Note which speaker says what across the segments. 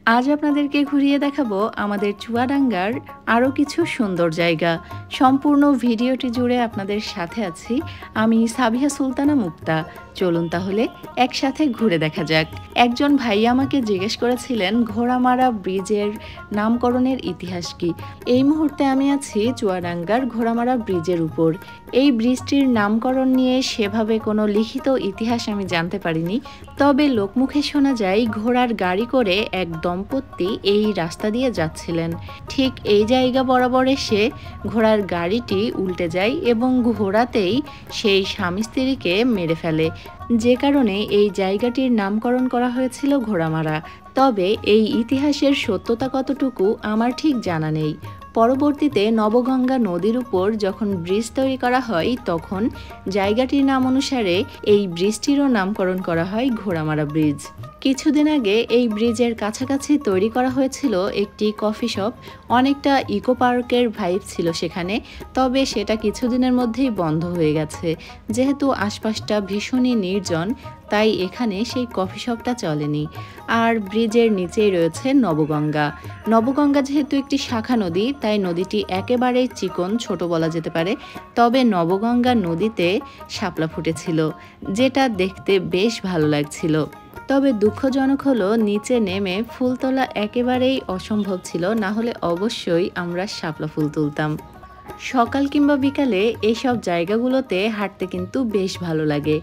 Speaker 1: আজ আপনাদেরকে ঘুরিয়ে দেখাবো আমাদের চুয়াডাঙ্গার আরও কিছু সুন্দর জায়গা। সম্পূর্ণ ভিডিওটি জুড়ে আপনাদের সাথে আছি আমি সাবিহা সুলতানা মুক্তা। চলুন তাহলে একসাথে ঘুরে দেখা যাক। একজন ভাই আমাকে জিজ্ঞেস করেছিলেন ঘোড়ামারা ব্রিজের নামকরণের ইতিহাস কি। এই মুহূর্তে আমি আছি চুয়াডাঙ্গার ঘোড়ামারা ব্রিজের উপর। এই ব্রিজটির নামকরণ নিয়ে সেভাবে কোনো লিখিত ইতিহাস আমি জানতে পারিনি, তবে লোকমুখে শোনা যায় ঘোড়ার গাড়ি করে এক দম্পতি এই রাস্তা দিয়ে যাচ্ছিলেন। ঠিক এই জায়গা বরাবর এসে ঘোড়ার গাড়িটি উল্টে যায় এবং ঘোড়াতেই সেই স্বামী স্ত্রীকে মেরে ফেলে, যে কারণে এই জায়গাটির নামকরণ করা হয়েছিল ঘোড়ামারা। তবে এই ইতিহাসের সত্যতা কতটুকু আমার ঠিক জানা নেই। পরবর্তীতে নবগঙ্গা নদীর উপর যখন ব্রিজ তৈরি করা হয় তখন জায়গাটির নাম অনুসারে এই ব্রিজটিরও নামকরণ করা হয় ঘোড়ামারা ব্রিজ। কিছুদিন আগে এই ব্রিজের কাছাকাছি তৈরি করা হয়েছিল একটি কফি শপ। অনেকটা ইকো পার্কের ভাইব ছিল সেখানে, তবে সেটা কিছুদিনের মধ্যেই বন্ধ হয়ে গেছে। যেহেতু আশপাশটা ভীষণই নির্জন, তাই এখানে সেই কফি শপটা চলেনি। আর ব্রিজের নিচেই রয়েছে নবগঙ্গা। নবগঙ্গা যেহেতু একটি শাখা নদী, তাই নদীটি একেবারেই চিকন, ছোট বলা যেতে পারে। তবে নবগঙ্গা নদীতে শাপলা ফুটেছিল, যেটা দেখতে বেশ ভালো লাগছিল। তবে দুঃখজনক হলো নিচে নেমে ফুল তোলা একেবারেই অসম্ভব ছিল, না হলে অবশ্যই আমরা শাপলা ফুল তুলতাম। সকাল কিংবা বিকালে এইসব জায়গাগুলোতে হাঁটতে কিন্তু বেশ ভালো লাগে।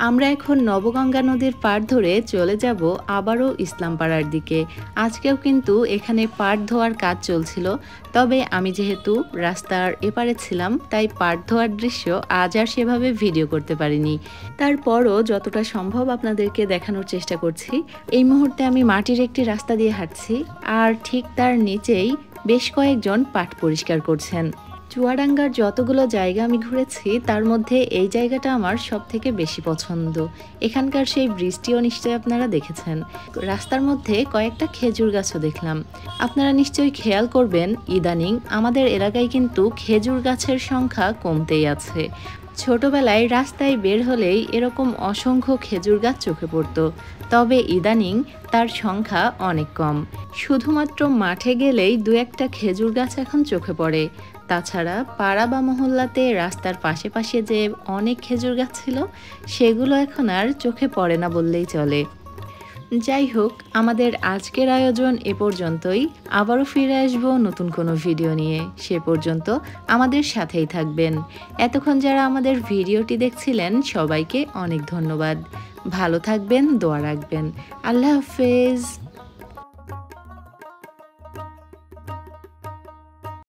Speaker 1: আমরা এখন নবগঙ্গা নদীর পাড় ধরে চলে যাব আবারও ইসলামপাড়ার দিকে। আজকেও কিন্তু এখানে পাড় ধোয়ার কাজ চলছিল, তবে আমি যেহেতু রাস্তার এপারে ছিলাম তাই পাড় ধোয়ার দৃশ্য আজ আর সেভাবে ভিডিও করতে পারিনি। তারপরও যতটা সম্ভব আপনাদেরকে দেখানোর চেষ্টা করছি। এই মুহূর্তে আমি মাটির একটি রাস্তা দিয়ে হাঁটছি, আর ঠিক তার নিচেই বেশ কয়েকজন পাট পরিষ্কার করছেন। চুয়াডাঙ্গার যতগুলো জায়গা আমি ঘুরেছি তার মধ্যে এই জায়গাটা আমার সব থেকে বেশি পছন্দ। এখানকার সেই ব্রিজটিও নিশ্চয়ই আপনারা দেখেছেন। রাস্তার মধ্যে কয়েকটা খেজুর গাছও দেখলাম। আপনারা নিশ্চয়ই খেয়াল করবেন ইদানিং আমাদের এলাকায় কিন্তু খেজুর গাছের সংখ্যা কমতেই আছে। ছোটবেলায় রাস্তায় বের হলেই এরকম অসংখ্য খেজুর গাছ চোখে পড়তো, তবে ইদানিং তার সংখ্যা অনেক কম। শুধুমাত্র মাঠে গেলেই দু একটা খেজুর গাছ এখন চোখে পড়ে। তাছাড়া পাড়া বা মহল্লাতে রাস্তার পাশে পাশে যে অনেক খেজুর গাছ ছিল সেগুলো এখন আর চোখে পড়ে না বললেই চলে। যাই হোক, আমাদের আজকের আয়োজন এ পর্যন্তই। আবারও ফিরে আসবো নতুন কোনো ভিডিও নিয়ে। সে পর্যন্ত আমাদের সাথেই থাকবেন। এতক্ষণ যারা আমাদের ভিডিওটি দেখছিলেন সবাইকে অনেক ধন্যবাদ। ভালো থাকবেন, দোয়া রাখবেন। আল্লাহ হাফেজ।